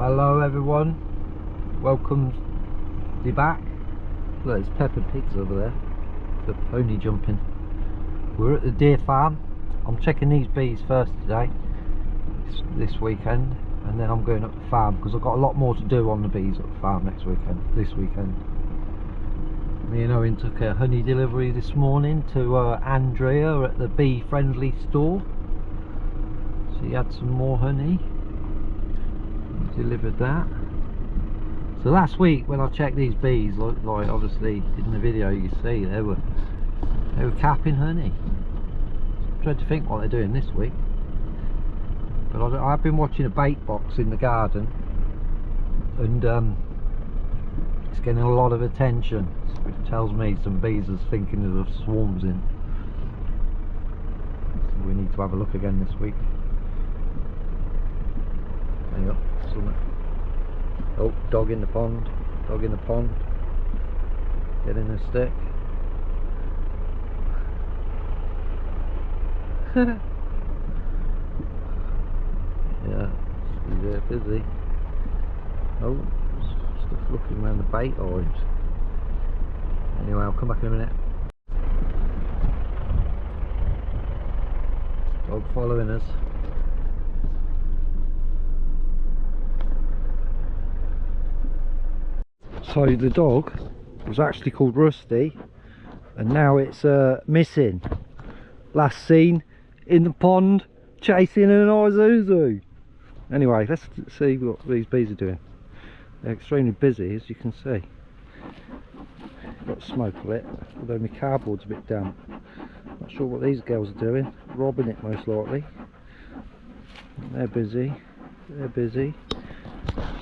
Hello everyone, welcome you back. Look, there's pepper pigs over there, the pony jumping. We're at the deer farm. I'm checking these bees first today, this weekend, and then I'm going up the farm because I've got a lot more to do on the bees at the farm this weekend. Me and Owen took a honey delivery this morning to Andrea at the bee friendly store. She had some more honey. Delivered that. So last week when I checked these bees, like obviously in the video you see, they were capping honey. I'm trying to think what they're doing this week, but I've been watching a bait box in the garden, and it's getting a lot of attention, which tells me some bees are thinking of swarms in. So we need to have a look again this week. Hang on. Oh, dog in the pond, get in the stick. Yeah, they're busy. Oh, stuff looking around the bait hives. Anyway, I'll come back in a minute. Dog following us. So the dog was actually called Rusty, and now it's missing. Last seen in the pond chasing an Isuzu. Anyway, let's see what these bees are doing. They're extremely busy, as you can see. Got smoke lit, although my cardboard's a bit damp. Not sure what these girls are doing. Robbing it most likely. They're busy.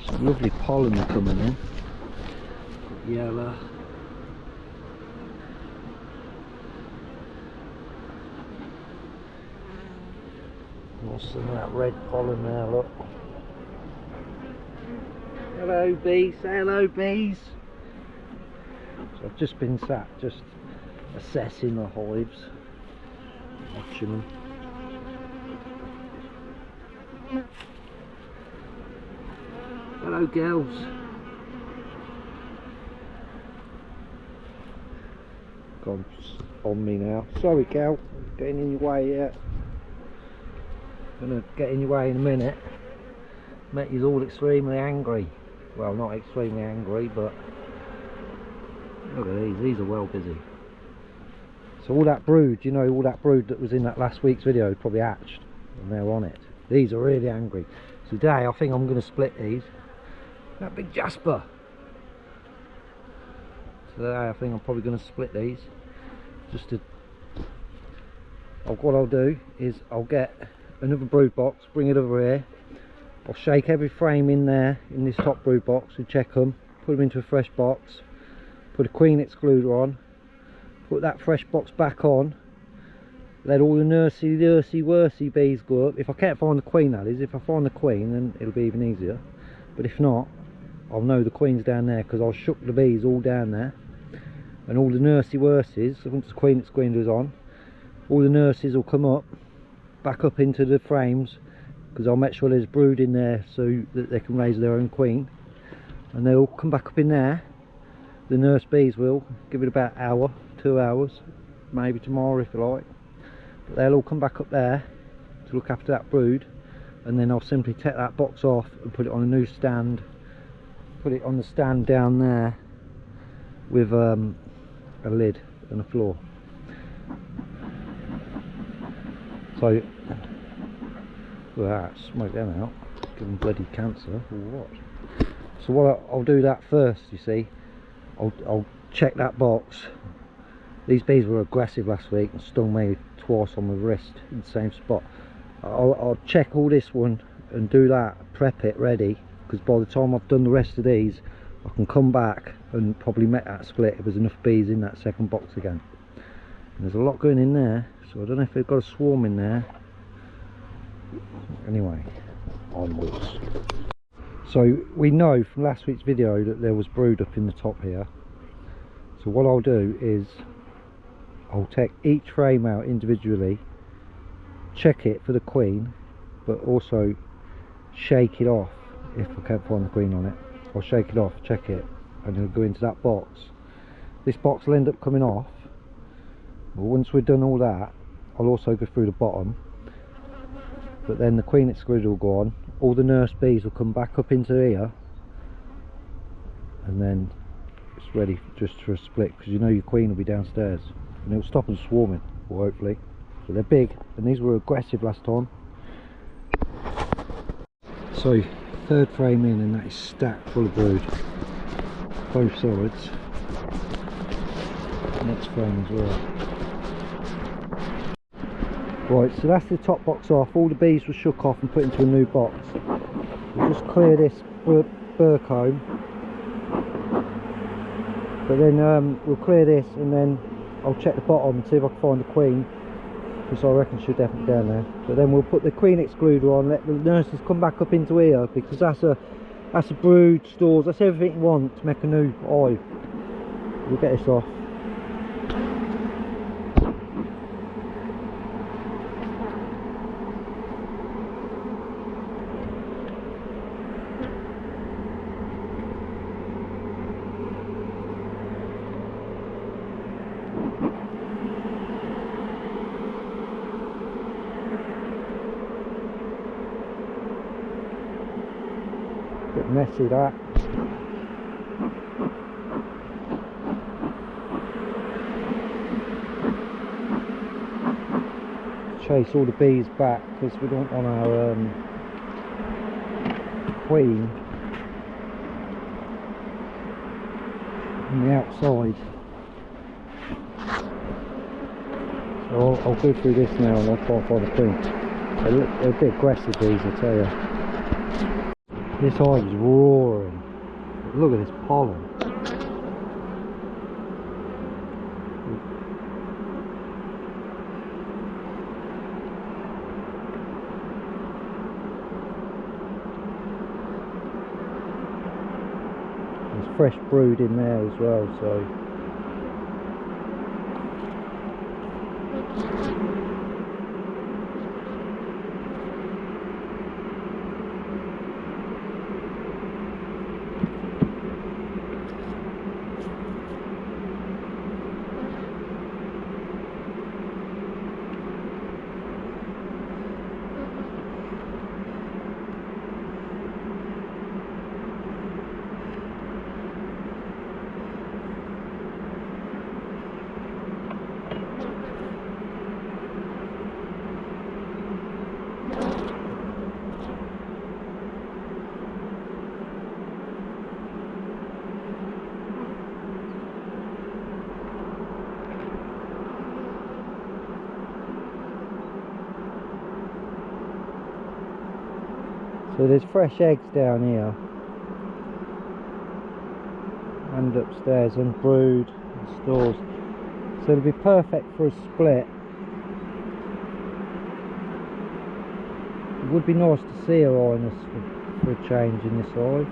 Some lovely pollen are coming in. Yellow. What's some of that red pollen there, look. Hello bees, say hello bees. So I've just been sat just assessing the hives, watching them. Hello girls. Gone on me now. Sorry gal, getting in your way here. Gonna get in your way in a minute. Met you all extremely angry. Well, not extremely angry, but look at these are well busy. So all that brood, you know, all that brood that was in that last week's video probably hatched, and they're on it. These are really angry. So today I think I'm going to split these. That big Jasper. Today I think I'm probably going to split these. Just to, what I'll do is I'll get another brood box, bring it over here. I'll shake every frame in there, in this top brood box, and check them, put them into a fresh box, put a queen excluder on, put that fresh box back on, let all the nursey bees go up. If I can't find the queen, that is, if I find the queen then it'll be even easier, but if not I'll know the queen's down there because I'll shook the bees all down there, and all the nursey once the queen excluder is on, all the nurses will come up, back up into the frames, because I'll make sure there's brood in there so that they can raise their own queen, and they'll come back up in there. The nurse bees will give it about an hour, 2 hours, maybe tomorrow if you like, but they'll all come back up there to look after that brood, and then I'll simply take that box off and put it on a new stand, put it on the stand down there with a lid and a floor. So look at that, smoke them out, give them bloody cancer or what. So what I'll do that first, you see. I'll check that box. These bees were aggressive last week and stung me twice on my wrist in the same spot. I'll check all this one and do that, prep it ready, because by the time I've done the rest of these I can come back and probably make that split if there's enough bees in that second box again. And there's a lot going in there, so I don't know if they've got a swarm in there. Anyway, onwards. So we know from last week's video that there was brood up in the top here. So what I'll do is I'll take each frame out individually, check it for the queen, but also shake it off if I can't find the queen on it. I'll shake it off, check it, and it'll go into that box. This box will end up coming off, but once we've done all that, I'll also go through the bottom, but then the queen excluder will go on, all the nurse bees will come back up into here, and then it's ready just for a split, because you know your queen will be downstairs, and it'll stop them swarming, or hopefully. But they're big, and these were aggressive last time. So, third frame in, and that is stacked full of brood, both sides. Next frame as well. Right, so that's the top box off. All the bees were shook off and put into a new box. We'll just clear this burr comb, but then we'll clear this, and then I'll check the bottom and see if I can find the queen, because I reckon she's definitely down there. But then we'll put the queen excluder on, let the nurses come back up into here, because that's a brood, stores, that's everything you want to make a new hive. We'll get this off. Bit messy that. Chase all the bees back, because we don't want our queen on the outside. So I'll go through this now and I'll try and find the queen. They're a bit aggressive, these, I tell you. This hive is roaring. Look at this pollen. There's fresh brood in there as well, so. So there's fresh eggs down here and upstairs, and brood and stores, so it'll be perfect for a split. It would be nice to see her highness for a change in this hive.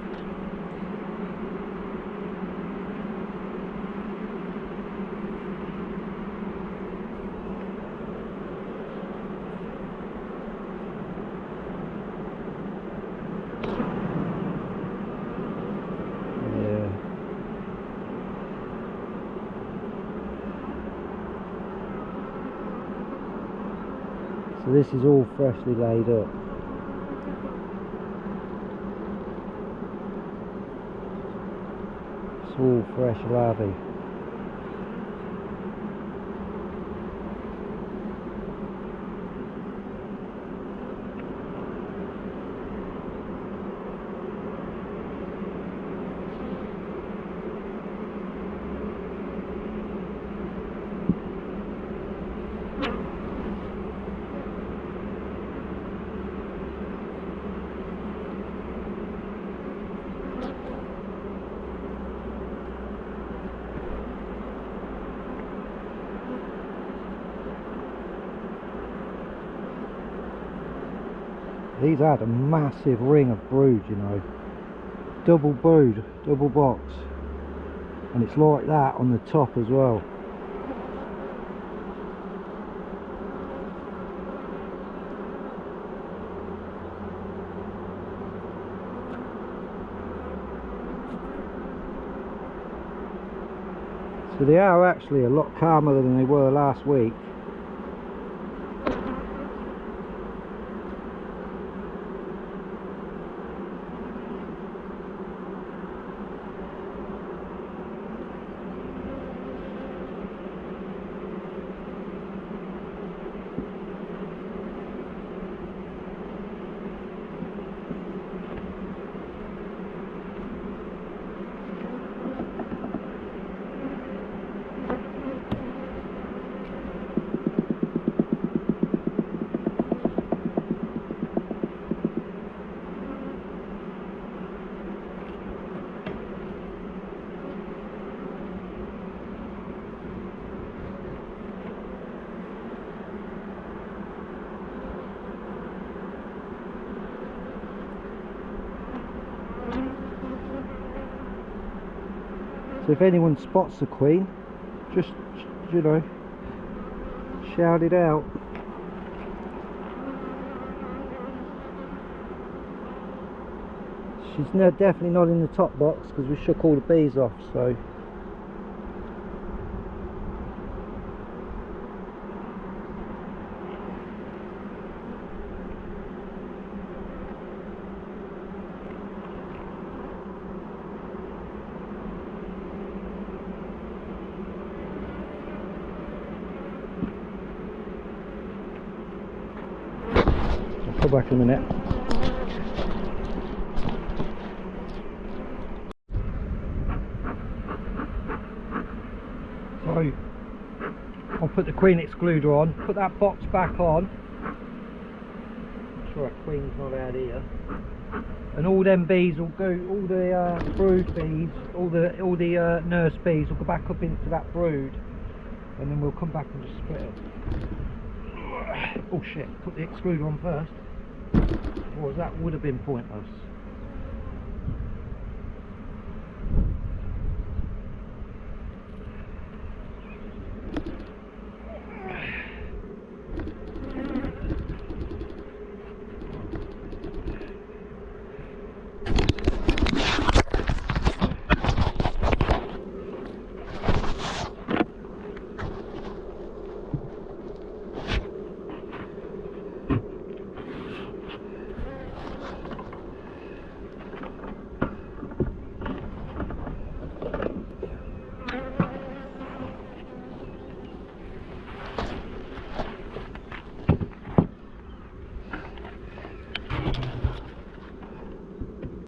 So this is all freshly laid up. It's all fresh larvae. These had a massive ring of brood, you know. Double brood, double box. And it's like that on the top as well. So they are actually a lot calmer than they were last week. So if anyone spots the queen, just, you know, shout it out. She's definitely not in the top box because we shook all the bees off, so. I'll come back in a minute. So I'll put the queen excluder on, put that box back on. Make sure our queen's not out here. And all them bees will go, all the brood bees, all the nurse bees will go back up into that brood, and then we'll come back and just split it. Oh shit, put the excluder on first. Or that would have been pointless.